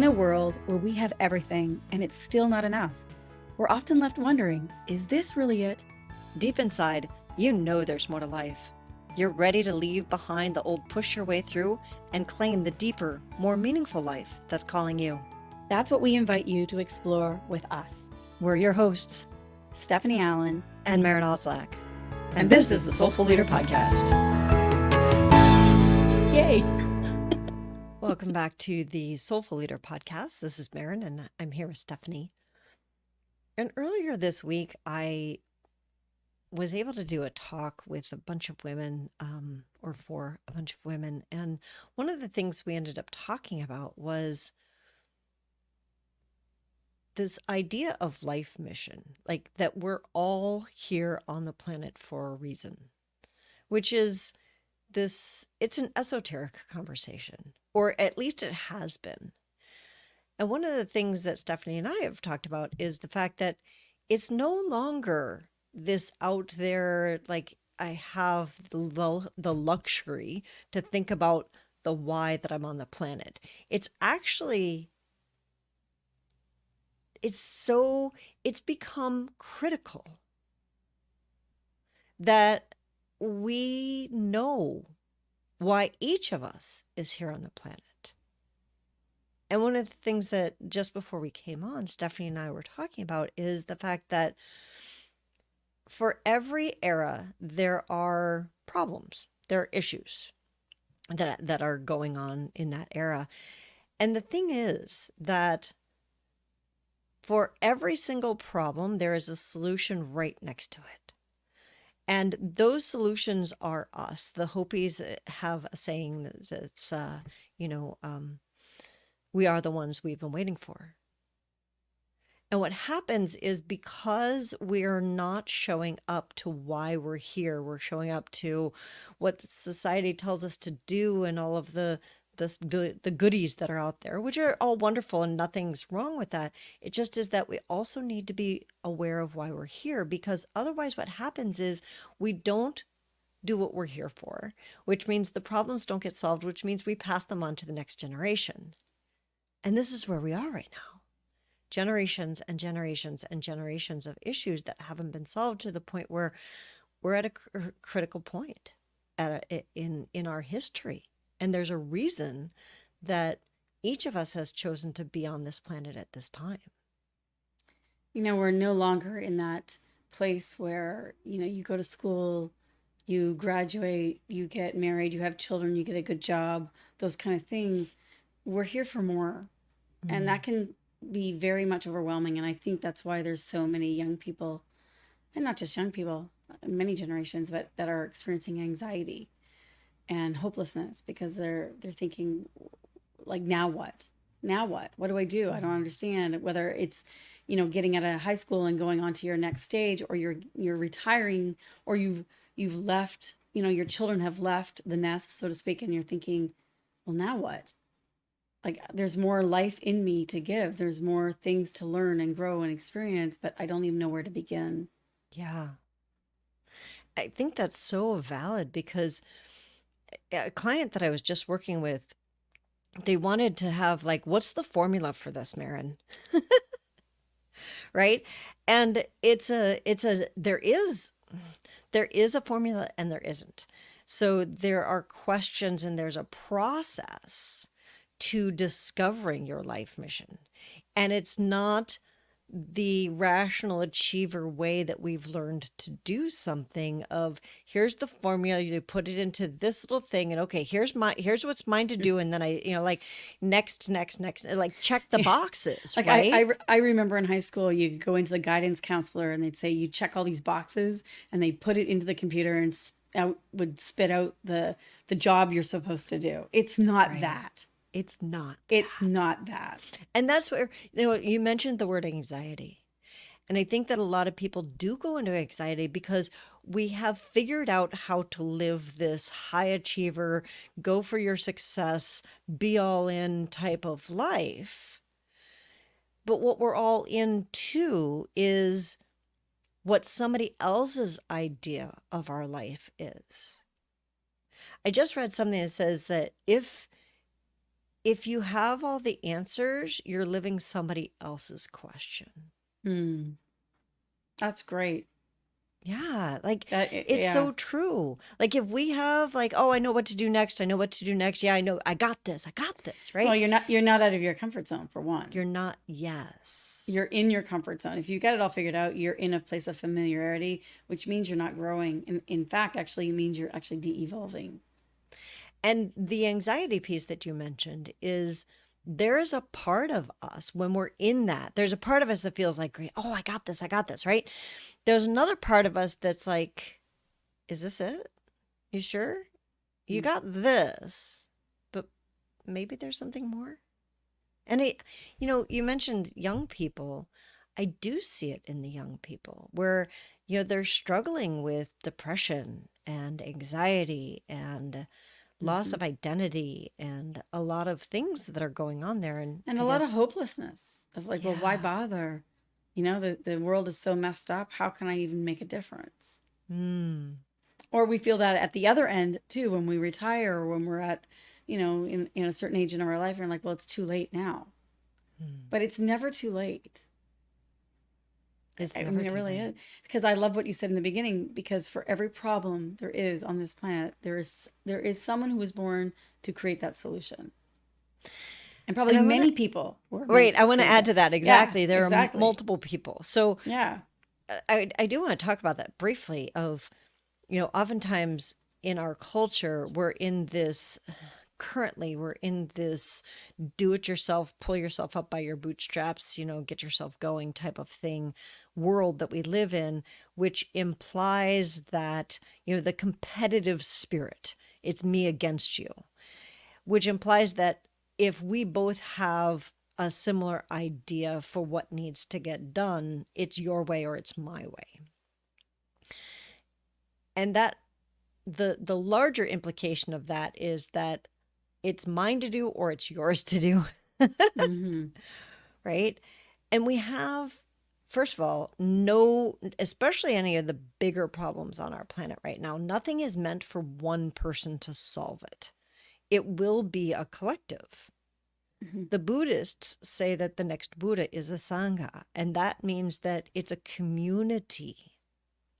a world where we have everything and it's still not enough, we're often left wondering, is this really it? Deep inside, you know there's more to life. You're ready to leave behind the old push your way through and claim the deeper, more meaningful life that's calling you. That's what we invite you to explore with us. We're your hosts, Stephanie Allen and Maren and Stephanie. And this is the Soulful Leader Podcast. Yay! Welcome back to the Soulful Leader Podcast. This is Maren, and I'm here with Stephanie. And earlier this week, I was able to do a talk with a bunch of women, or for a bunch of women. And one of the things we ended up talking about was this idea of life mission, like that we're all here on the planet for a reason, which is it's an esoteric conversation, or at least it has been. And one of the things that Stephanie and I have talked about is the fact that it's no longer this out there, like I have the luxury to think about the why that I'm on the planet. It's actually, it's become critical that we know why each of us is here on the planet. And one of the things that just before we came on, Stephanie and I were talking about is the fact that for every era, there are problems, there are issues that are going on in that era. And the thing is that for every single problem, there is a solution right next to it. And those solutions are us. The Hopis have a saying that's, we are the ones we've been waiting for. And what happens is because we're not showing up to why we're here, we're showing up to what society tells us to do and all of the goodies that are out there, which are all wonderful and nothing's wrong with that. It just is that we also need to be aware of why we're here, because otherwise what happens is we don't do what we're here for, which means the problems don't get solved, which means we pass them on to the next generation. And this is where we are right now. Generations and generations and generations of issues that haven't been solved, to the point where we're at a critical point in our history. And there's a reason that each of us has chosen to be on this planet at this time. We're no longer in that place where, you go to school, you graduate, you get married, you have children, you get a good job, those kind of things. We're here for more. Mm-hmm. And that can be very much overwhelming. And I think that's why there's so many young people, and not just young people, many generations, but that are experiencing anxiety and hopelessness, because they're thinking, like, now what do I do? I don't understand. Whether it's, getting out of high school and going on to your next stage, or you're retiring, or you've left, your children have left the nest, so to speak, and you're thinking, well, now what? Like, there's more life in me to give. There's more things to learn and grow and experience, but I don't even know where to begin. Yeah. I think that's so valid, because a client that I was just working with, they wanted to have, like, what's the formula for this, Maren? Right? And there is a formula and there isn't. So there are questions and there's a process to discovering your life mission. And it's not the rational achiever way that we've learned to do something of, here's the formula, you put it into this little thing, and okay, here's what's mine to do, and then I, like, next, like, check the boxes. Like, right? I remember in high school, you could go into the guidance counselor and they'd say, you check all these boxes, and they put it into the computer and would spit out the job you're supposed to do. It's not Right. that. It's not that. And that's where, you mentioned the word anxiety. And I think that a lot of people do go into anxiety because we have figured out how to live this high achiever, go for your success, be all in type of life. But what we're all into is what somebody else's idea of our life is. I just read something that says that if if you have all the answers, you're living somebody else's question. Hmm. That's great. Yeah, like it's Yeah. so true. Like if we have like, oh, I know what to do next. I know what to do next. Yeah, I know. I got this. I got this, Well, right? you're not out of your comfort zone for one. You're not, yes. You're in your comfort zone. If you got it all figured out, you're in a place of familiarity, which means you're not growing. And in fact, actually, it means you're actually de-evolving. And the anxiety piece that you mentioned is there is a part of us when we're in that. There's a part of us that feels like, great, oh, I got this. I got this, right? There's another part of us that's like, is this it? You sure? You Mm. got this, but maybe there's something more. And you mentioned young people. I do see it in the young people where, they're struggling with depression and anxiety and loss Mm-hmm. of identity and a lot of things that are going on there. And And I a lot of guess, hopelessness of like, well, why yeah. bother? The world is so messed up. How can I even make a difference? Mm, Or we feel that at the other end too, when we retire or when we're at, in a certain age in our life, and we're like, well, it's too late now. mm. But it's never too late. It's I never mean, it too really late. is. Because I love what you said in the beginning, because for every problem there is on this planet, there is someone who was born to create that solution. And probably And I want to, many people were meant Right, to I want to create add that. to that. Yeah, Exactly. There are exactly. multiple people. So Yeah. I do want to talk about that briefly of, oftentimes in our culture, we're in this do it yourself, pull yourself up by your bootstraps, get yourself going type of thing world that we live in, which implies that, the competitive spirit, it's me against you, which implies that if we both have a similar idea for what needs to get done, it's your way or it's my way. And that the larger implication of that is that it's mine to do or it's yours to do, Mm-hmm. right? And we have, first of all, no, especially any of the bigger problems on our planet right now, nothing is meant for one person to solve it. It will be a collective. Mm-hmm. The Buddhists say that the next Buddha is a Sangha, and that means that it's a community.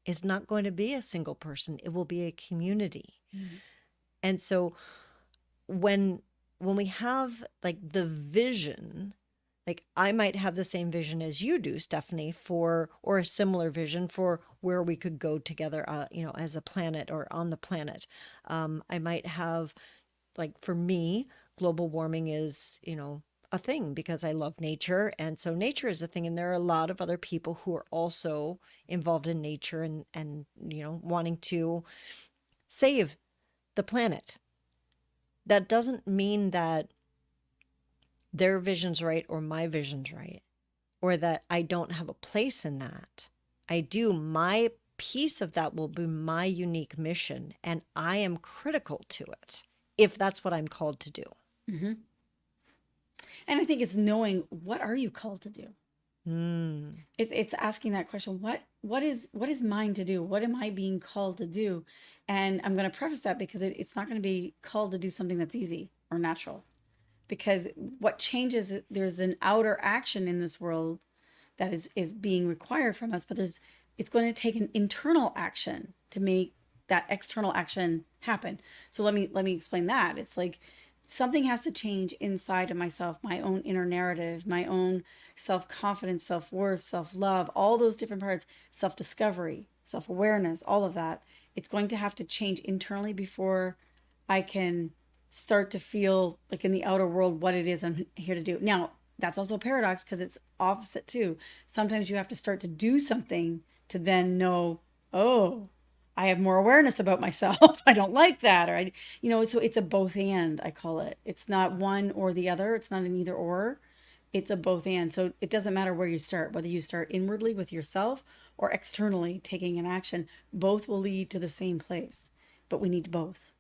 It's not going to be a single person, it will be a community. Mm-hmm. And so when we have like the vision, like I might have the same vision as you do, Stephanie, for or a similar vision for where we could go together, as a planet or on the planet. I might have, like, for me, global warming is, a thing because I love nature. And so nature is a thing. And there are a lot of other people who are also involved in nature and wanting to save the planet. That doesn't mean that their vision's right or my vision's right, or that I don't have a place in that. I do. My piece of that will be my unique mission, and I am critical to it if that's what I'm called to do. Mm-hmm. And I think it's knowing, what are you called to do? Mm. It's asking that question. What is mine to do? What am I being called to do? And I'm going to preface that because it's not going to be called to do something that's easy or natural. Because what changes, there's an outer action in this world that is being required from us, but it's going to take an internal action to make that external action happen. So let me explain that. It's like something has to change inside of myself, my own inner narrative, my own self-confidence, self-worth, self-love, all those different parts, self-discovery, self-awareness, all of that. It's going to have to change internally before I can start to feel like in the outer world what it is I'm here to do. Now, that's also a paradox because it's opposite too. Sometimes you have to start to do something to then know, oh, I have more awareness about myself. I don't like that. So it's a both and, I call it. It's not one or the other. It's not an either or. It's a both and. So it doesn't matter where you start, whether you start inwardly with yourself or externally taking an action, both will lead to the same place. But we need both.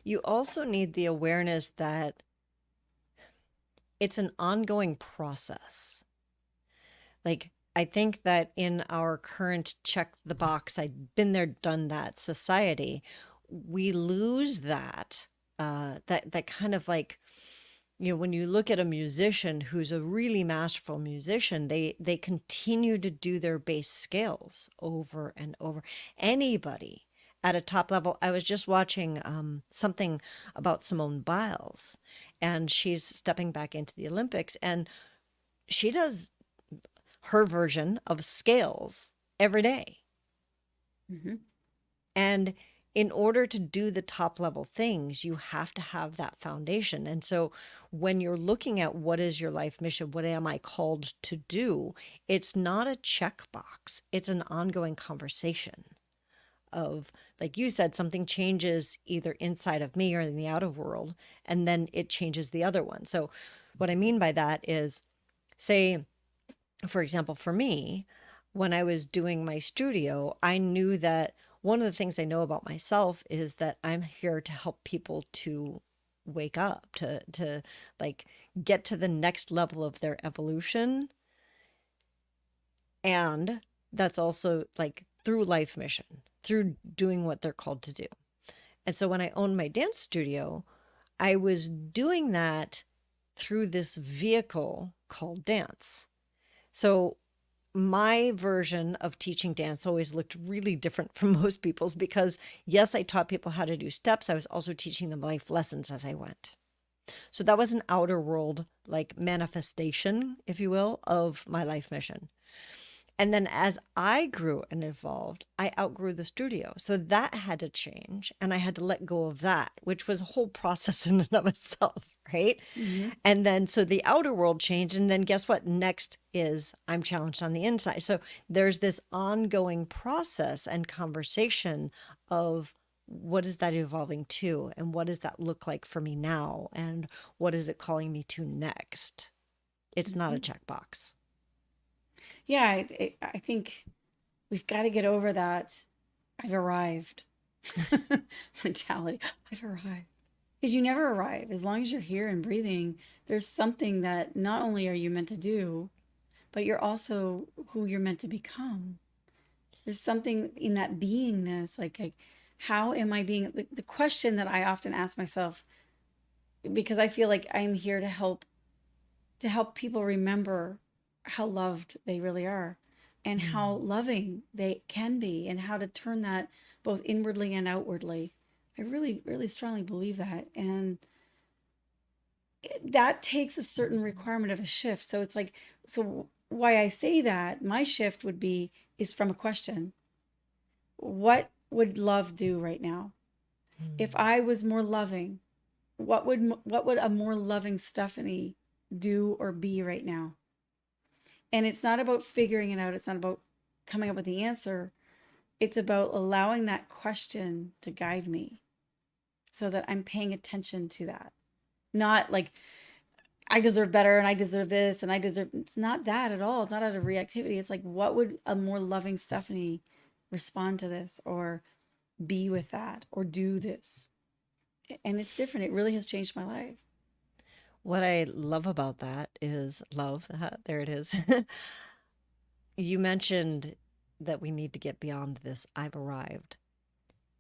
You also need the awareness that it's an ongoing process. Like, I think that in our current check the box, I've been there, done that society, we lose that that kind of like, when you look at a musician who's a really masterful musician, they continue to do their bass scales over and over. Anybody at a top level. I was just watching something about Simone Biles, and she's stepping back into the Olympics, and she does her version of scales every day. Hmm. And in order to do the top level things, you have to have that foundation. And so when you're looking at what is your life mission, what am I called to do? It's not a checkbox, it's an ongoing conversation of, like you said, something changes either inside of me or in the outer world, and then it changes the other one. So what I mean by that is, say, for example, for me, when I was doing my studio, I knew that one of the things I know about myself is that I'm here to help people to wake up, to like get to the next level of their evolution. And that's also like through life mission, through doing what they're called to do. And so when I owned my dance studio, I was doing that through this vehicle called dance. So my version of teaching dance always looked really different from most people's because, yes, I taught people how to do steps. I was also teaching them life lessons as I went. So that was an outer world, like manifestation, if you will, of my life mission. And then as I grew and evolved, I outgrew the studio. So that had to change. And I had to let go of that, which was a whole process in and of itself, right? Hmm. And then so the outer world changed. And then guess what? Next is I'm challenged on the inside. So there's this ongoing process and conversation of what is that evolving to? And what does that look like for me now? And what is it calling me to next? It's not a Hmm. checkbox. Yeah, I think we've got to get over that I've arrived mentality. I've arrived. Because you never arrive. As long as you're here and breathing, there's something that not only are you meant to do, but you're also who you're meant to become. There's something in that beingness, like how am I being? The question that I often ask myself, because I feel like I'm here to help people remember how loved they really are and how Mm. loving they can be and how to turn that both inwardly and outwardly. I really, really strongly believe that. And that takes a certain requirement of a shift. So it's like, so why I say that my shift would be is from a question. What would love do right now? If Mm. I was more loving, what would a more loving Stephanie do or be right now? And it's not about figuring it out. It's not about coming up with the answer. It's about allowing that question to guide me so that I'm paying attention to that. Not like I deserve better and I deserve this and I deserve, it's not that at all. It's not out of reactivity. It's like, what would a more loving Stephanie respond to this or be with that or do this? And it's different. It really has changed my life. What I love about that is love. There it is. You mentioned that we need to get beyond this I've arrived.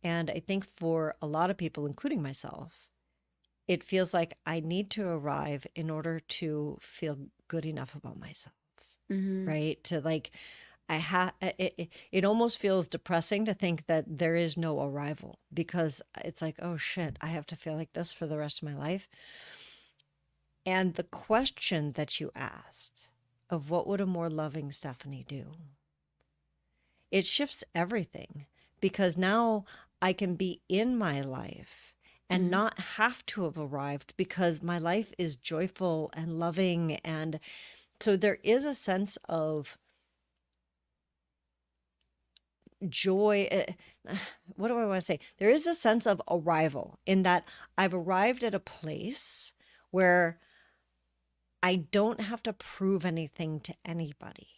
And I think for a lot of people, including myself, it feels like I need to arrive in order to feel good enough about myself, Mm-hmm. right? To like, it almost feels depressing to think that there is no arrival because it's like, oh shit, I have to feel like this for the rest of my life. And the question that you asked of what would a more loving Stephanie do? It shifts everything because now I can be in my life and Mm-hmm. not have to have arrived because my life is joyful and loving. And so there is a sense of joy. What do I want to say? There is a sense of arrival in that I've arrived at a place where I don't have to prove anything to anybody,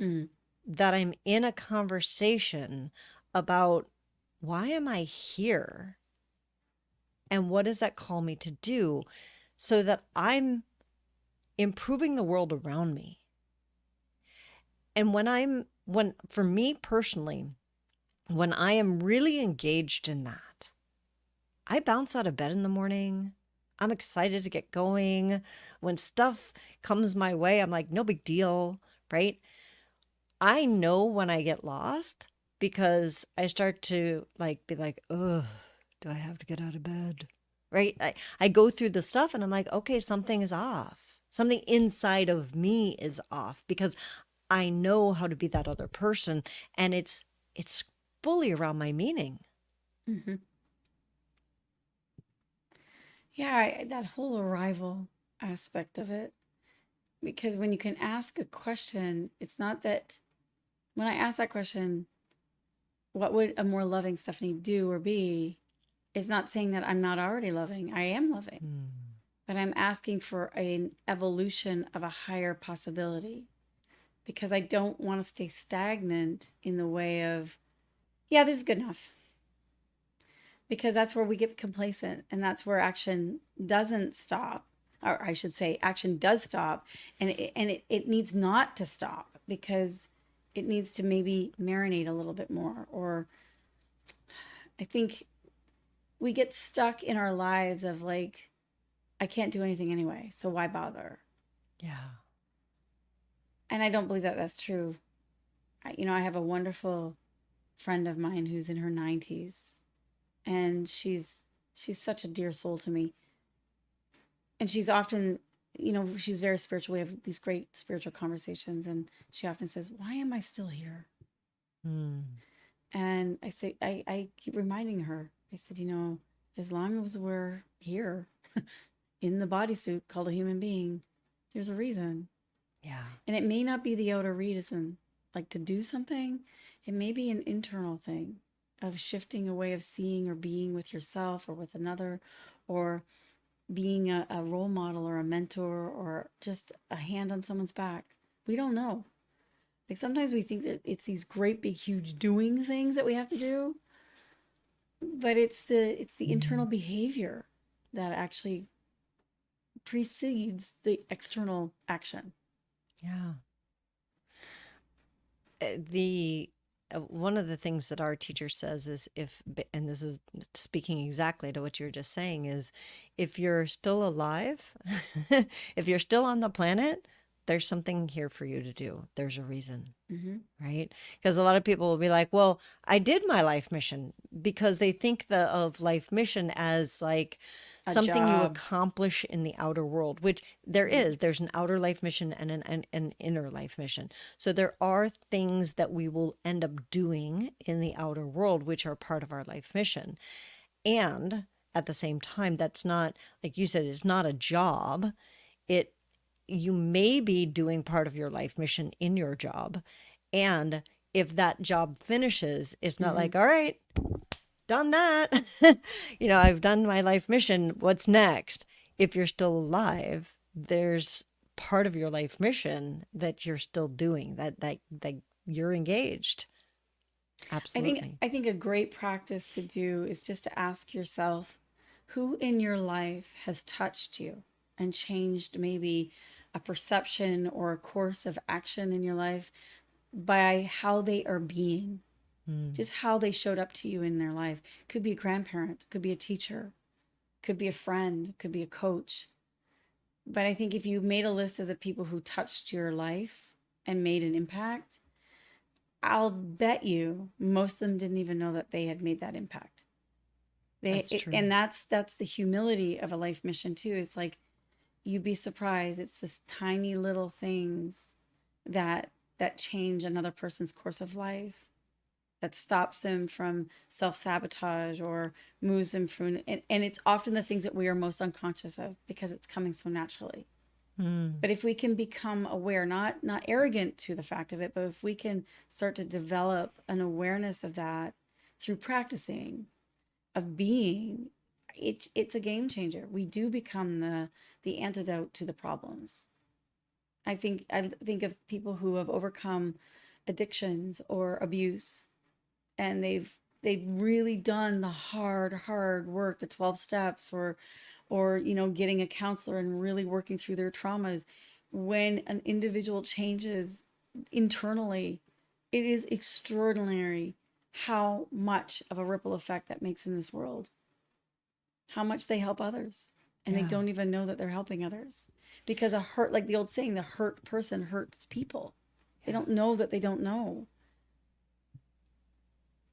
Mm-hmm. that I'm in a conversation about why am I here and what does that call me to do so that I'm improving the world around me. And when for me personally, when I am really engaged in that, I bounce out of bed in the morning. I'm excited to get going. When stuff comes my way, I'm like, no big deal, right? I know when I get lost because I start to like be like, oh, do I have to get out of bed? Right? I go through the stuff and I'm like, okay, something is off. Something inside of me is off because I know how to be that other person, and it's fully around my meaning. Hmm. Yeah, that whole arrival aspect of it. Because when you can ask a question, it's not that when I ask that question, what would a more loving Stephanie do or be? It's not saying that I'm not already loving. I am loving, Hmm. but I'm asking for an evolution of a higher possibility because I don't want to stay stagnant in the way of, yeah, this is good enough. Because that's where we get complacent and that's where action doesn't stop. Or I should say, action does stop, and it needs not to stop because it needs to maybe marinate a little bit more. Or I think we get stuck in our lives of like, I can't do anything anyway, so why bother? Yeah. And I don't believe that that's true. I have a wonderful friend of mine who's in her 90s, and she's such a dear soul to me. And she's often, she's very spiritual. We have these great spiritual conversations, and she often says, "Why am I still here?" Hmm. And I say, I keep reminding her. I said, as long as we're here in the bodysuit called a human being, there's a reason. Yeah. And it may not be the outer reason, like to do something. It may be an internal thing of shifting a way of seeing or being with yourself or with another, or being a role model or a mentor or just a hand on someone's back. We don't know. Like sometimes we think that it's these great big huge doing things that we have to do, but it's the internal behavior that actually precedes the external action. Yeah. The One of the things that our teacher says is and this is speaking exactly to what you were just saying, is if you're still alive, if you're still on the planet, there's something here for you to do. There's a reason. Mm-hmm. Right? Because a lot of people will be like, well, I did my life mission, because they think of life mission as like A something you job. accomplish in the outer world, which there's an outer life mission and an inner life mission. So there are things that we will end up doing in the outer world, which are part of our life mission. And at the same time, that's not, like you said, it's not a job. It You may be doing part of your life mission in your job. And if that job finishes, it's not Mm-hmm. like, all right, done that. I've done my life mission. What's next? If you're still alive, there's part of your life mission that you're still doing, that you're engaged. I think Absolutely. I think a great practice to do is just to ask yourself who in your life has touched you and changed maybe a perception or a course of action in your life by how they are being, Mm. just how they showed up to you in their life. Could be a grandparent, could be a teacher, could be a friend, could be a coach. But I think if you made a list of the people who touched your life and made an impact, I'll bet you most of them didn't even know that they had made that impact. That's true. And that's the humility of a life mission too. It's like you'd be surprised. It's this tiny little things that change another person's course of life, that stops them from self-sabotage or moves them from, and it's often the things that we are most unconscious of because it's coming so naturally. Mm. But if we can become aware, not arrogant to the fact of it, but if we can start to develop an awareness of that through practicing, of being, it's a game changer. We do become the antidote to the problems. I think of people who have overcome addictions or abuse, and they've really done the hard work, the 12 steps, or getting a counselor and really working through their traumas. When an individual changes internally, it is extraordinary how much of a ripple effect that makes in this world. how much they help others. And they Yeah. don't even know that they're helping others. Because like the old saying, the hurt person hurts people. They Yeah. don't know that they don't know.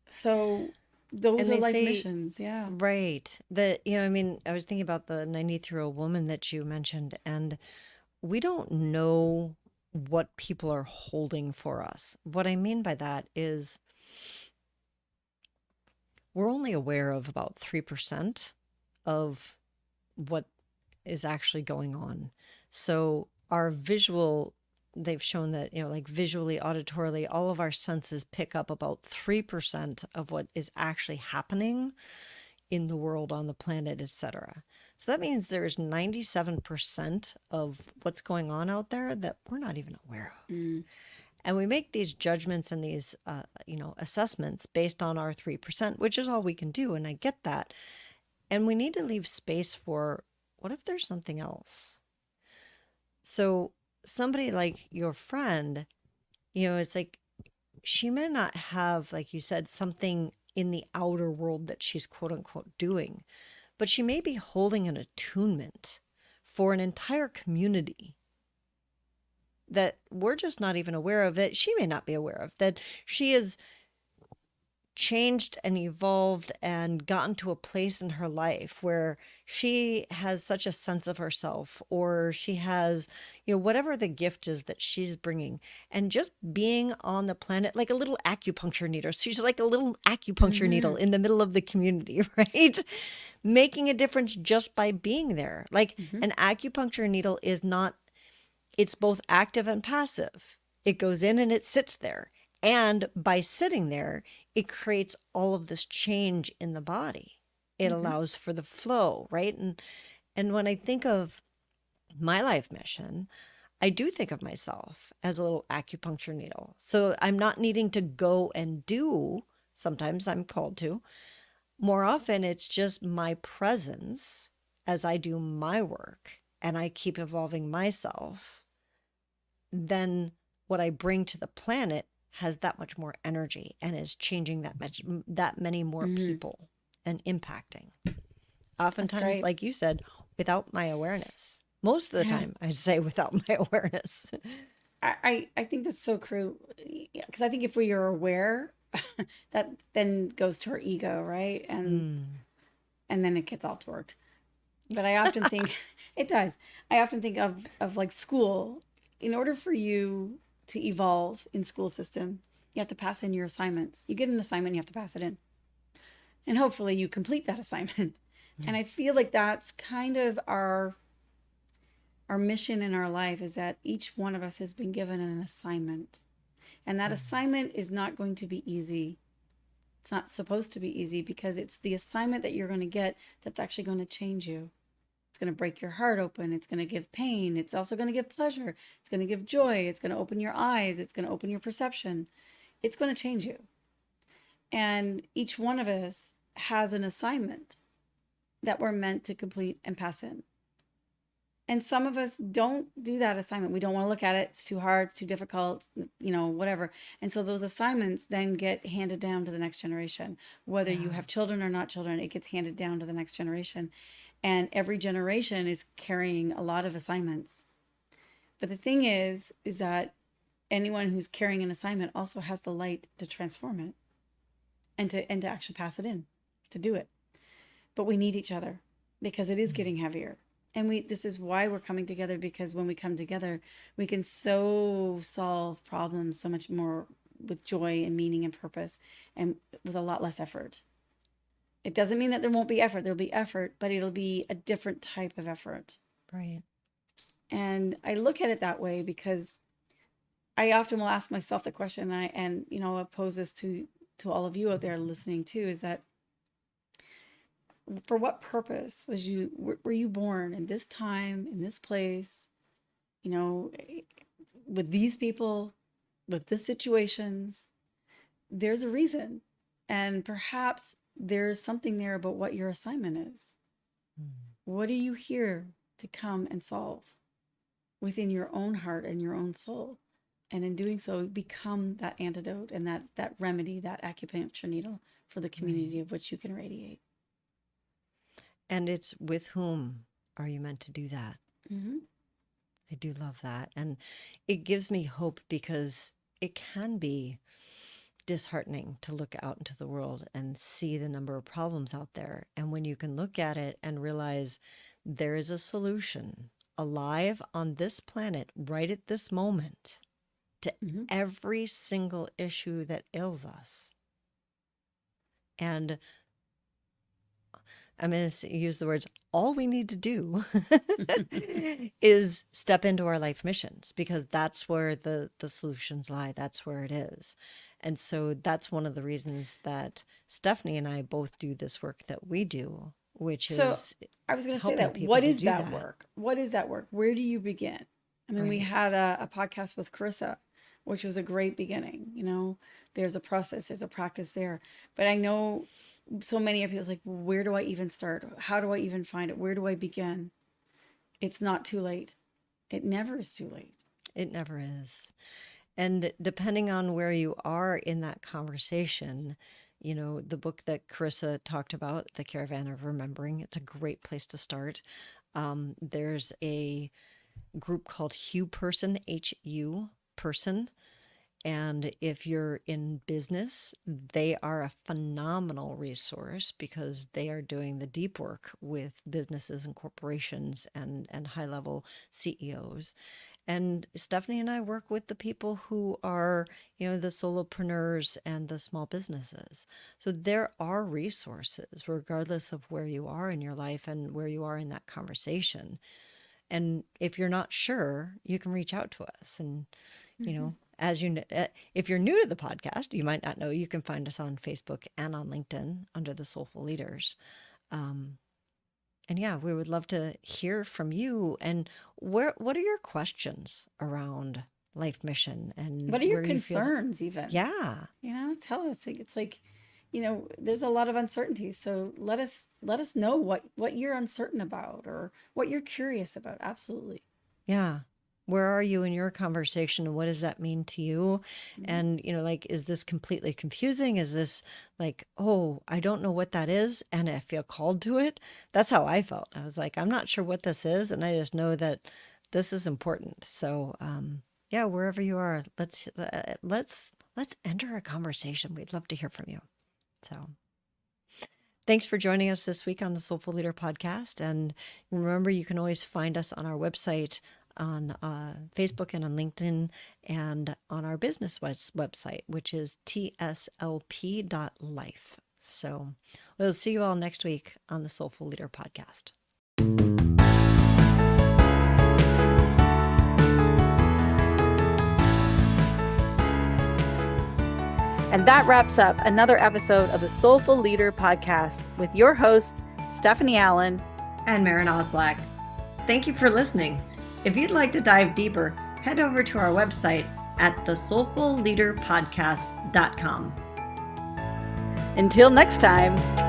So those And are they life say, missions. Yeah. right, that, I mean, I was thinking about the 93-year-old woman that you mentioned, and we don't know what people are holding for us. What I mean by that is we're only aware of about 3% of what is actually going on. So our visual, they've shown that, like visually, auditorily, all of our senses pick up about 3% of what is actually happening in the world, on the planet, etc. So that means there's 97% of what's going on out there that we're not even aware of. Mm. And we make these judgments and these, assessments based on our 3%, which is all we can do. And I get that. And we need to leave space for, what if there's something else? So somebody like your friend, it's like she may not have, like you said, something in the outer world that she's quote unquote doing, but she may be holding an attunement for an entire community that we're just not even aware of, that she may not be aware of, that she is changed and evolved and gotten to a place in her life where she has such a sense of herself, or she has, whatever the gift is that she's bringing, and just being on the planet like a little acupuncture needle. She's like a little acupuncture needle Mm-hmm. in the middle of the community, right? Making a difference just by being there. Like Mm-hmm. an acupuncture needle is not, it's both active and passive. It goes in and it sits there. And by sitting there, it creates all of this change in the body. It Mm-hmm. allows for the flow, right? And when I think of my life mission, I do think of myself as a little acupuncture needle. So I'm not needing to go and do, sometimes I'm called to. More often, it's just my presence as I do my work and I keep evolving myself. Then what I bring to the planet has that much more energy and is changing that many more Mm-hmm. people and impacting. That's Oftentimes, great. like you said, without my awareness. Most of the Yeah. time, I'd say without my awareness. I think that's so true. Because I think if we are aware, that then goes to our ego, right? Mm. And then it gets all torqued. But I often think it does. I often think of like school. In order for you to evolve in school system, you have to pass in your assignments. You get an assignment, you have to pass it in. And hopefully you complete that assignment. And I feel like that's kind of our mission in our life, is that each one of us has been given an assignment. And that assignment is not going to be easy. It's not supposed to be easy, because it's the assignment that you're going to get that's actually going to change you. It's going to break your heart open. It's going to give pain. It's also going to give pleasure. It's going to give joy. It's going to open your eyes. It's going to open your perception. It's going to change you. And each one of us has an assignment that we're meant to complete and pass in. And some of us don't do that assignment. We don't want to look at it. It's too hard. It's too difficult, whatever. And so those assignments then get handed down to the next generation. Whether you Yeah. have children or not children, it gets handed down to the next generation. And every generation is carrying a lot of assignments. But the thing is that anyone who's carrying an assignment also has the light to transform it and to actually pass it in, to do it. But we need each other, because it is Mm. getting heavier. And this is why we're coming together, because when we come together, we can so solve problems so much more with joy and meaning and purpose, and with a lot less effort. It doesn't mean that there won't be effort. There'll be effort, but it'll be a different type of effort. Right. And I look at it that way, because I often will ask myself the question, I pose this to all of you out there listening too, is that for what purpose were you born in this time, in this place, you know, with these people, with this situations? There's a reason. And perhaps there's something there about what your assignment is. Mm. What are you here to come and solve within your own heart and your own soul? And in doing so, become that antidote and that remedy, that acupuncture needle for the Right. community of which you can radiate. And it's with whom are you meant to do that? Mm-hmm. I do love that. And it gives me hope because it can be disheartening to look out into the world and see the number of problems out there. And when you can look at it and realize there is a solution alive on this planet right at this moment to Mm-hmm. every single issue that ails us. And I'm going to use the words, all we need to do is step into our life missions, because that's where the solutions lie. That's where it is. And so that's one of the reasons that Stephanie and I both do this work that we do, which So is I was going to say helping that. people What to is do that that. work? What is that work? Where do you begin? I mean, we Right. had a podcast with Carissa, which was a great beginning. You know, there's a process, there's a practice there. But I know so many of you like, where do I even start? How do I even find it? Where do I begin? It's not too late. It never is too late. It never is. And depending on where you are in that conversation, you know, the book that Carissa talked about, The Caravan of Remembering, it's a great place to start. There's a group called HuPerson, H-U person. And if you're in business, they are a phenomenal resource because they are doing the deep work with businesses and corporations and high-level CEOs. And Stephanie and I work with the people who are, you know, the solopreneurs and the small businesses. So there are resources, regardless of where you are in your life and where you are in that conversation. And if you're not sure, you can reach out to us. And, you Mm-hmm. know, as you, if you're new to the podcast, you might not know, you can find us on Facebook and on LinkedIn under the Soulful Leaders. Um, and yeah, we would love to hear from you. And what are your questions around life mission and What are your where you feel that? concerns even? Yeah, You know, tell us. It's like, you know, there's a lot of uncertainty. So let us know what you're uncertain about or what you're curious about. Absolutely. yeah. Where are you in your conversation and what does that mean to you? Mhm. And, you know, like, is this completely confusing? Is this like, oh, I don't know what that is and I feel called to it? That's how I felt. I was like, I'm not sure what this is. And I just know that this is important. So, yeah, wherever you are, let's enter a conversation. We'd love to hear from you. So thanks for joining us this week on the Soulful Leader podcast. And remember, you can always find us on our website, on Facebook and on LinkedIn, and on our business website, which is tslp.life. So we'll see you all next week on the Soulful Leader podcast. And that wraps up another episode of the Soulful Leader podcast with your hosts, Stephanie Allen And Maren Oslack. Thank you for listening. If you'd like to dive deeper, head over to our website at thesoulfulleaderpodcast.com. Until next time.